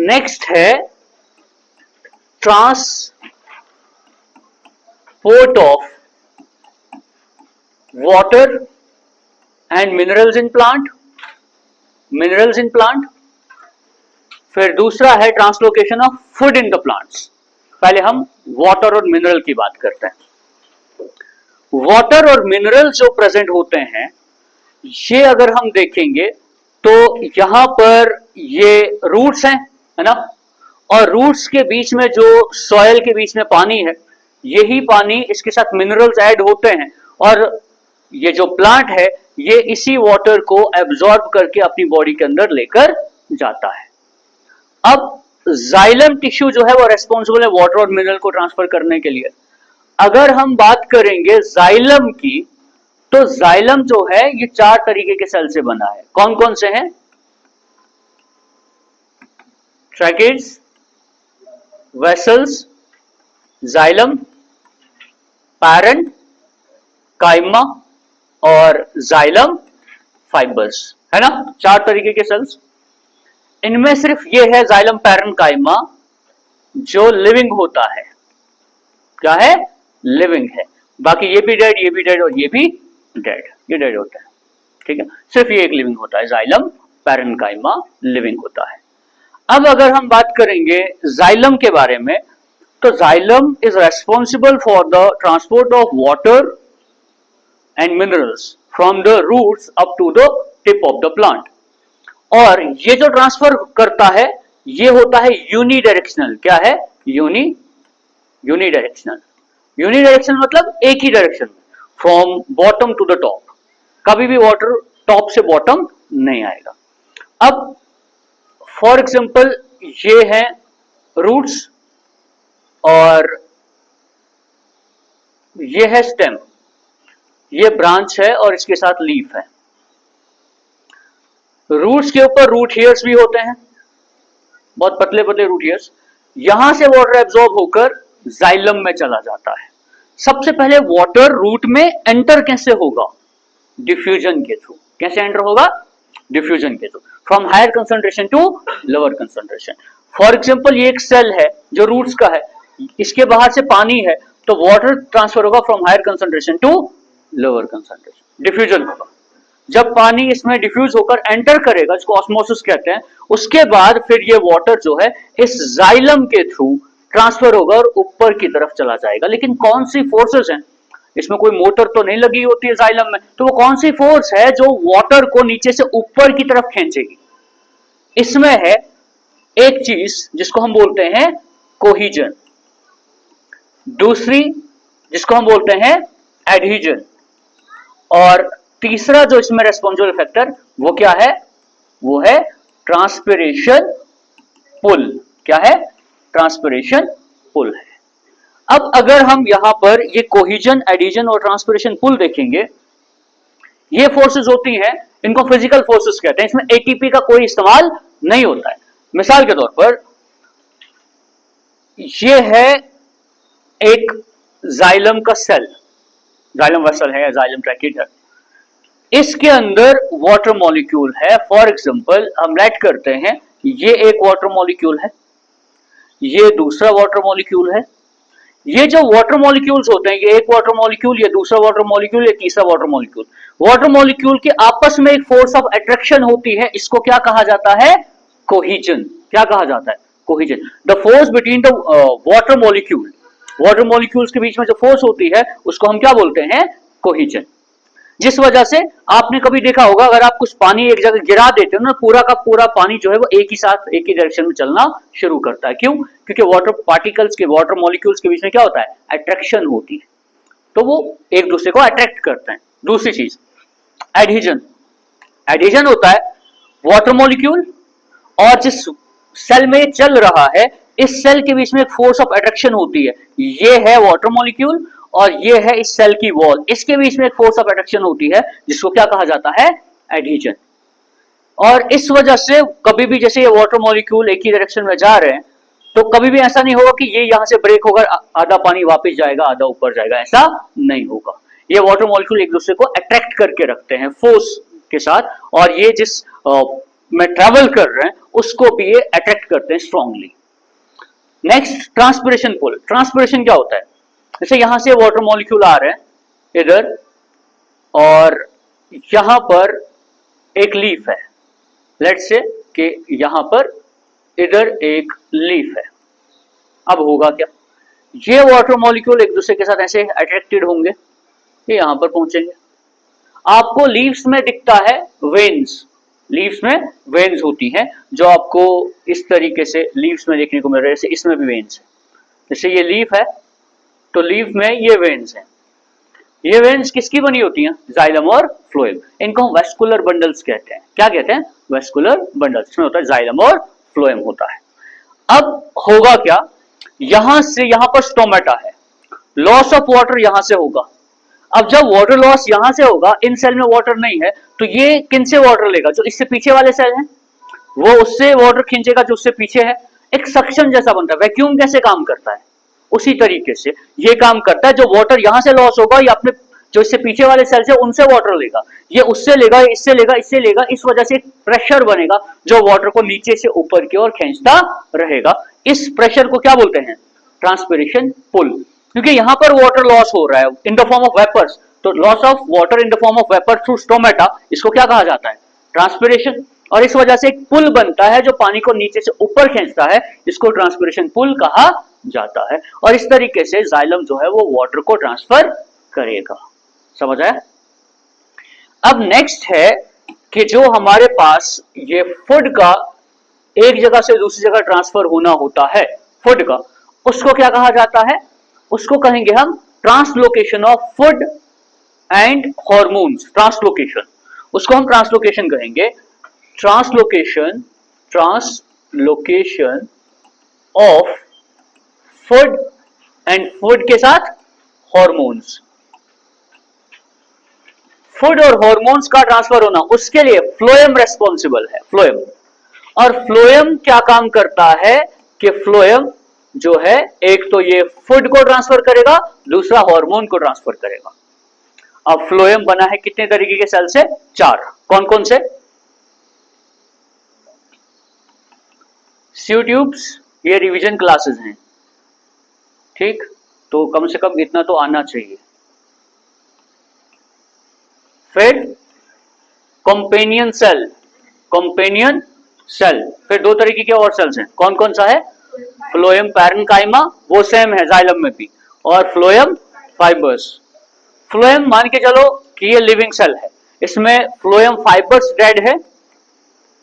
Next है transport of water and minerals in plant, फिर दूसरा है translocation of food in the plants. पहले हम वाटर और मिनरल की बात करते हैं। वाटर और मिनरल जो प्रेजेंट होते हैं, ये अगर हम देखेंगे तो यहां पर ये रूट्स हैं, है ना, और रूट्स के बीच में जो सॉइल के बीच में पानी है, यही पानी इसके साथ मिनरल्स ऐड होते हैं और ये जो प्लांट है ये इसी वाटर को एब्जॉर्ब करके अपनी बॉडी के अंदर लेकर जाता है। अब जाइलम टिश्यू जो है वो रेस्पॉन्सिबल है वाटर और मिनरल को ट्रांसफर करने के लिए। अगर हम बात करेंगे जाइलम की, तो जाइलम जो है ये 4 तरीके के सेल से बना है। कौन कौन से हैं? ट्रैकेड्स, वेसल्स, जाइलम, पैरेंट, काइमा और जाइलम फाइबर्स, है ना, 4 तरीके के सेल्स। इनमें सिर्फ ये है जाइलम पैरेंट काइमा जो लिविंग होता है। क्या है? लिविंग है। बाकी ये भी डेड, ये भी डेड और ये भी डेड, ये डेड होता है। ठीक है, सिर्फ ये एक लिविंग होता है, जाइलम पैरेंट काइमा लिविंग होता है। अब अगर हम बात करेंगे जाइलम के बारे में, तो xylem is responsible for the transport of water and minerals from the roots up to the tip of the plant. और ये जो ट्रांसफर करता है ये होता है यूनिडायरेक्शनल। क्या है? यूनिडायरेक्शनल। यूनिडायरेक्शनल मतलब एक ही डायरेक्शन में, from bottom to the top. कभी भी वाटर टॉप से बॉटम नहीं आएगा। अब फॉर एग्जांपल ये है रूट्स और ये है स्टेम, ये ब्रांच है और इसके साथ लीफ है। रूट्स के ऊपर रूट हेयर्स भी होते हैं, बहुत पतले पतले रूट हेयर्स। यहां से वाटर एब्जॉर्ब होकर जाइलम में चला जाता है। सबसे पहले वाटर रूट में एंटर कैसे होगा? डिफ्यूजन के थ्रू। कैसे एंटर होगा? डिफ्यूजन के through, from higher concentration to lower concentration. For example ये एक सेल है जो रूट्स का है, इसके बाहर से पानी है, तो वाटर ट्रांसफर होगा from higher concentration to lower concentration, diffusion होगा। जब पानी इसमें डिफ्यूज होकर एंटर करेगा, इसको ऑस्मोसिस कहते हैं, उसके बाद फिर ये वाटर जो है इस जाइलम के थ्रू ट्रांसफर होगा और ऊपर की तरफ चला जाएगा। लेकिन कौन सी फोर्सेस हैं? इसमें कोई मोटर तो नहीं लगी होती है जाइलम में, तो वो कौन सी फोर्स है जो वाटर को नीचे से ऊपर की तरफ खींचेगी? इसमें है एक चीज जिसको हम बोलते हैं कोहिजन, दूसरी जिसको हम बोलते हैं एडहीजन, और तीसरा जो इसमें रेस्पॉन्सिबल फैक्टर वो क्या है? वो है ट्रांसपिरेशन पुल। क्या है? ट्रांसपिरेशन पुल है। अब अगर हम यहां पर ये कोहिजन, एडहीजन और ट्रांसपिरेशन पुल देखेंगे, ये फोर्सेस होती हैं, इनको फिजिकल फोर्सेस कहते हैं। इसमें एटीपी का कोई इस्तेमाल नहीं होता है। मिसाल के तौर पर ये है एक जाइलम का सेल, जाइलम वेसल है या जाइलम ट्रैकेड है, इसके अंदर वाटर मॉलिक्यूल है। फॉर एग्जांपल हम राइट करते हैं, ये एक वाटर मॉलिक्यूल है, ये दूसरा वाटर मॉलिक्यूल है। ये जो वाटर मॉलिक्यूल्स होते हैं, ये एक वाटर मॉलिक्यूल, ये दूसरा वाटर मॉलिक्यूल, ये तीसरा वाटर मॉलिक्यूल। वाटर मॉलिक्यूल के आपस में एक फोर्स ऑफ अट्रैक्शन होती है, इसको क्या कहा जाता है? कोहिजन। क्या कहा जाता है? Cohesion. The force between the water molecule, water molecules के बीच में जो फोर्स होती है उसको हम क्या बोलते हैं? कोहिजन। जिस वजह से आपने कभी देखा होगा, अगर आप कुछ पानी एक जगह गिरा देते हो ना, पूरा का पूरा पानी जो है वो एक ही साथ एक ही डायरेक्शन में चलना शुरू करता है। क्यों? क्योंकि वाटर पार्टिकल्स के, वाटर मॉलिक्यूल्स के बीच में क्या होता है? अट्रैक्शन होती है, तो वो एक दूसरे को अट्रैक्ट करते हैं। दूसरी चीज एडहीजन। एडहीजन होता है वाटर मॉलिक्यूल और जिस सेल में चल रहा है, इस सेल के बीच में एक फोर्स ऑफ अट्रैक्शन होती है। ये है वाटर मॉलिक्यूल और ये है इस सेल की वॉल, इसके बीच में एक फोर्स ऑफ अट्रैक्शन होती है जिसको क्या कहा जाता है? एडहीजन। और इस वजह से कभी भी जैसे ये वाटर मॉलिक्यूल एक ही डायरेक्शन में जा रहे हैं, तो कभी भी ऐसा नहीं होगा कि ये यहां से ब्रेक होकर आधा पानी वापस जाएगा, आधा ऊपर जाएगा, ऐसा नहीं होगा। ये वाटर मॉलिक्यूल एक दूसरे को अट्रैक्ट करके रखते हैं फोर्स के साथ, और ये जिस में ट्रेवल कर रहे हैं उसको भी ये अट्रैक्ट करते हैं strongly. Next transpiration pull. Transpiration क्या होता है? जैसे यहां से वाटर मॉलिक्यूल आ रहे हैं इधर, और यहां पर एक लीफ है, लेट्स से कि यहां पर इधर एक लीफ है। अब होगा क्या, ये वाटर मॉलिक्यूल एक दूसरे के साथ ऐसे अट्रैक्टेड होंगे, ये यहां पर पहुंचेंगे। आपको लीव्स में दिखता है वेन्स, लीव्स में वेन्स होती हैं जो आपको इस तरीके से लीव्स में देखने को मिल रहे हैं। जैसे इसमें भी वेन्स है, जैसे ये लीफ है तो लीफ में ये वेन्स हैं। ये वेन्स किसकी बनी होती हैं? जाइलम और फ्लोएम। इनको हम वेस्कुलर बंडल्स कहते हैं। क्या कहते हैं? Vascular bundles. इसमें होता है जाइलम और फ्लोएम होता है। अब होगा क्या, यहां से यहां पर स्टोमेटा है, लॉस ऑफ वाटर यहां से होगा। अब जब वाटर लॉस यहां से होगा, इन सेल में वाटर नहीं है, तो ये किन से वाटर लेगा? जो इससे पीछे वाले सेल हैं वो उससे वाटर खींचेगा जो उससे पीछे है। एक सक्शन जैसा बनता है। वैक्यूम कैसे काम करता है, उसी तरीके से ये काम करता है। जो वाटर यहां से लॉस होगा ये अपने जो इससे पीछे वाले सेल से उनसे वाटर लेगा, ये उससे लेगा, इससे लेगा, इससे लेगा। इस वजह से एक प्रेशर बनेगा जो वाटर को नीचे से ऊपर की ओर खींचता रहेगा। इस प्रेशर को क्या बोलते हैं? Transpiration pull. क्योंकि यहां पर वाटर लॉस हो रहा है in the form of vapours, तो loss of water in the form of vapour through stomata, इसको क्या कहा जाता है? ट्रांसपिरेशन। और इस वजह से एक पुल बनता है जो पानी को नीचे से ऊपर खींचता है, इसको ट्रांसपिरेशन पुल कहा जाता है। और इस तरीके से जाइलम जो है वो वाटर को ट्रांसफर करेगा। समझ आया? अब नेक्स्ट है कि जो हमारे पास ये फूड का एक जगह से दूसरी जगह ट्रांसफर होना होता है फूड का, उसको क्या कहा जाता है? उसको कहेंगे हम translocation of food and hormones. Translocation, उसको हम ट्रांसलोकेशन कहेंगे। Translocation, translocation of food and food के साथ हॉर्मोन्स। फूड और हॉर्मोन्स का ट्रांसफर होना, उसके लिए फ्लोएम रेस्पॉन्सिबल है। फ्लोएम, और फ्लोएम क्या काम करता है कि फ्लोएम जो है एक तो ये फूड को ट्रांसफर करेगा, दूसरा हार्मोन को ट्रांसफर करेगा। अब फ्लोएम बना है कितने तरीके के सेल से? 4। कौन कौन से? सी ट्यूब्स, ये रिवीजन क्लासेस हैं, ठीक, तो कम से कम इतना तो आना चाहिए। फिर कंपेनियन सेल, कंपेनियन सेल। फिर 2 तरीके के और सेल्स हैं। कौन कौन सा है? फ्लोएम पैरेन्काइमा, वो सेम है जाइलम में भी, और फ्लोएम फाइबर्स। फ्लोएम मान के चलो कि ये लिविंग सेल है, इसमें फ्लोएम फाइबर्स डेड है,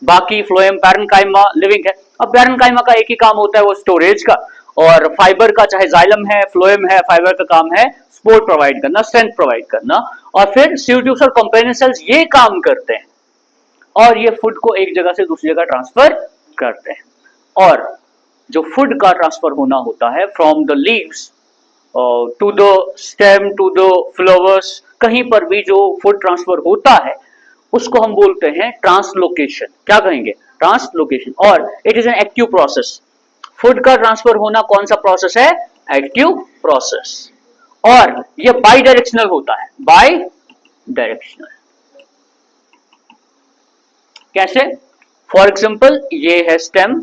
बाकी फ्लोएम पैरेन्काइमा लिविंग है। अब पैरेन्काइमा का एक ही काम होता है वो स्टोरेज का, और फाइबर का चाहे जाइलम है फ्लोएम है, फाइबर का काम है सपोर्ट प्रोवाइड करना, स्ट्रेंथ प्रोवाइड करना। और फिर सीट्यूब्स और कंपेनियन सेल्स ये काम करते हैं और ये फूड को एक जगह से दूसरी जगह ट्रांसफर करते हैं। और जो फूड का ट्रांसफर होना होता है from the leaves to the stem to the flowers, कहीं पर भी जो फूड ट्रांसफर होता है उसको हम बोलते हैं ट्रांसलोकेशन। क्या कहेंगे? ट्रांसलोकेशन। और it is an active process. Food का ट्रांसफर होना कौन सा प्रोसेस है? Active process. और ये बाई डायरेक्शनल होता है। बाई डायरेक्शनल कैसे? फॉर एग्जाम्पल ये है स्टेम,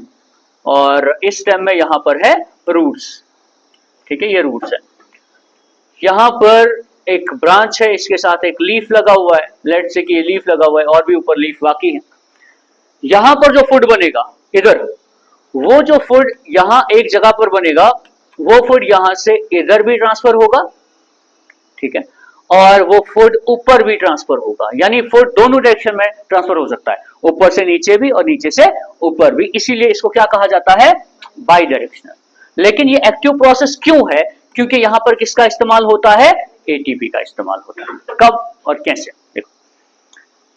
और इस स्टेम में यहां पर है रूट्स, ठीक है, ये रूट्स है। यहां पर एक ब्रांच है, इसके साथ एक लीफ लगा हुआ है, लेट्स से कि ये लीफ लगा हुआ है और भी ऊपर लीफ बाकी है। यहां पर जो फूड बनेगा इधर, वो जो फूड यहां एक जगह पर बनेगा, वो फूड यहां से इधर भी ट्रांसफर होगा, ठीक है, और वो फूड ऊपर भी ट्रांसफर होगा। यानी फूड दोनों डायरेक्शन में ट्रांसफर हो सकता है, ऊपर से नीचे भी और नीचे से ऊपर भी। इसीलिए इसको क्या कहा जाता है? By directional. लेकिन ये एक्टिव प्रोसेस क्यों है? क्योंकि यहां पर किसका इस्तेमाल होता है? एटीपी का इस्तेमाल होता है। कब और कैसे? देखो,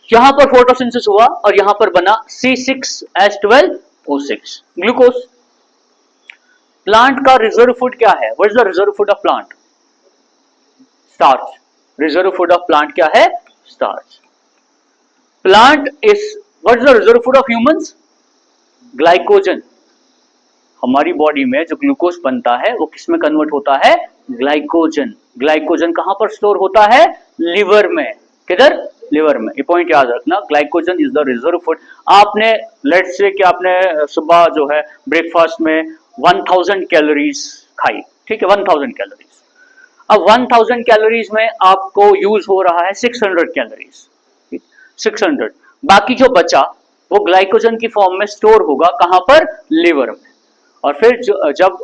यहां पर फोटोसिंथेसिस हुआ और यहां पर बना C6H12O6 ग्लूकोज। प्लांट का रिजर्व फूड क्या है? What is the reserve food of plant? Starch. Reserve food of plant क्या है? Starch. Plant is what is the reserve food of humans? Glycogen. हमारी बॉडी में जो ग्लूकोज बनता है वो किस में कन्वर्ट होता है? ग्लाइकोजन। ग्लाइकोजन कहां पर स्टोर होता है? लिवर में। किधर? लिवर में। ये पॉइंट याद रखना, glycogen is the reserve food. आपने लेट्स से कि आपने सुबह जो है ब्रेकफास्ट में 1000 कैलोरीज खाई, ठीक है, 1000 कैलोरीज। अब 1000 कैलोरीज में आपको यूज हो रहा है 600 कैलोरीज, 600। बाकी जो बचा वो ग्लाइकोजन की फॉर्म में स्टोर होगा, कहां पर? लिवर में। और फिर जब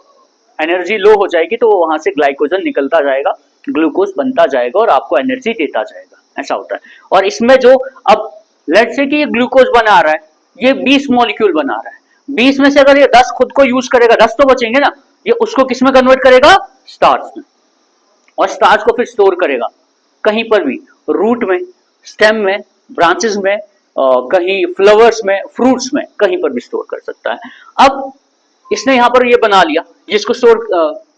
एनर्जी लो हो जाएगी तो वहां से ग्लाइकोजन निकलता जाएगा, ग्लूकोज बनता जाएगा और आपको एनर्जी देता जाएगा, ऐसा होता है। और इसमें जो अब लेट्स से कि ये ग्लूकोज बना रहा है, ये 20 मॉलिक्यूल बना रहा है, 20 में से अगर ये 10 खुद को यूज करेगा, 10 तो बचेंगे ना, ये उसको किस में कन्वर्ट करेगा? स्टार्च में। और स्टार्च को फिर स्टोर करेगा कहीं पर भी, रूट में, स्टेम में, ब्रांचेस में, कहीं फ्लावर्स में, फ्रूट्स में, कहीं पर भी स्टोर कर सकता है। अब इसने यहां पर ये बना लिया, जिसको स्टोर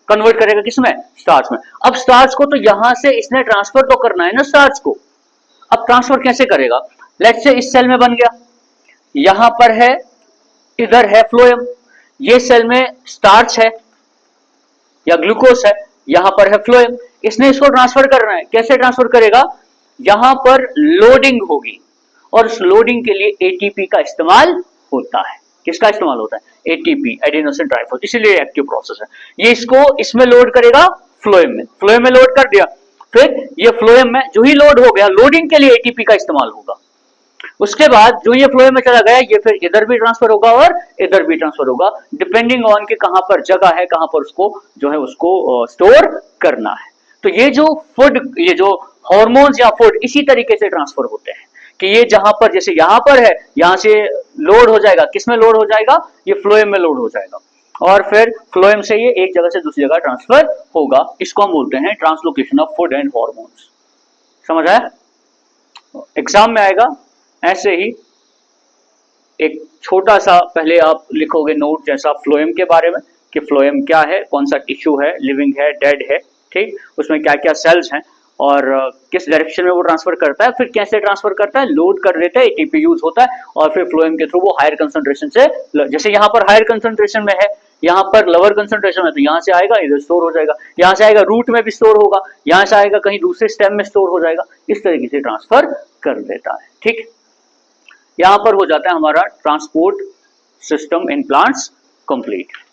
कन्वर्ट करेगा किसमें? स्टार्च में। अब स्टार्च को तो यहां से इसने ट्रांसफर तो करना है ना स्टार्च को। अब ट्रांसफर कैसे करेगा? लेट्स से इस सेल में बन गया, यहां पर है, इधर है फ्लोएम, ये सेल में स्टार्च है या ग्लूकोज है, यहां पर है फ्लोएम। इसने इसको ट्रांसफर करना है, कैसे ट्रांसफर करेगा? यहां पर लोडिंग होगी और उस लोडिंग के लिए एटीपी का इस्तेमाल होता है। किसका इस्तेमाल होता है? एटीपी, एडेनोसिन ट्राइफॉस्फेट, इसीलिए एक्टिव प्रोसेस है। ये इसको इसमें लोड करेगा, फ्लोएम में। फ्लोएम में लोड कर दिया, फिर ये फ्लोएम में जो ही लोड हो गया, लोडिंग के लिए एटीपी का इस्तेमाल होगा। उसके बाद जो ये फ्लोएम में चला गया, ये फिर इधर भी ट्रांसफर होगा और इधर भी ट्रांसफर होगा, डिपेंडिंग ऑन के कहां पर जगह है, कहां पर उसको जो है उसको स्टोर करना है। तो ये जो फूड, ये जो हॉर्मोन्स या फूड इसी तरीके से ट्रांसफर होते हैं कि ये जहां पर, जैसे यहां पर है, यहां से लोड हो जाएगा, किसमें लोड हो जाएगा? ये फ्लोएम में लोड हो जाएगा और फिर फ्लोएम से ये एक जगह से दूसरी जगह ट्रांसफर होगा। इसको हम बोलते हैं translocation of food and hormones. समझ आया? एग्जाम में आएगा ऐसे ही, एक छोटा सा पहले आप लिखोगे नोट जैसा फ्लोएम के बारे में कि फ्लोएम क्या है, कौन सा टिश्यू है, लिविंग है, डेड है, ठीक, उसमें क्या क्या सेल्स हैं और किस डायरेक्शन में वो ट्रांसफर करता है, फिर कैसे ट्रांसफर करता है, लोड कर देता है, एटीपी यूज होता है और फिर फ्लोएम के थ्रू वो हायर कंसंट्रेशन से, जैसे यहाँ पर हायर कंसंट्रेशन में है, यहाँ पर लोअर कंसंट्रेशन में, तो यहाँ से आएगा इधर स्टोर हो जाएगा, यहाँ से आएगा रूट में भी स्टोर होगा, यहाँ से आएगा कहीं दूसरे स्टेम में स्टोर हो जाएगा, इस तरीके से ट्रांसफर कर देता है। ठीक, यहां पर हो जाता है हमारा transport system in plants complete.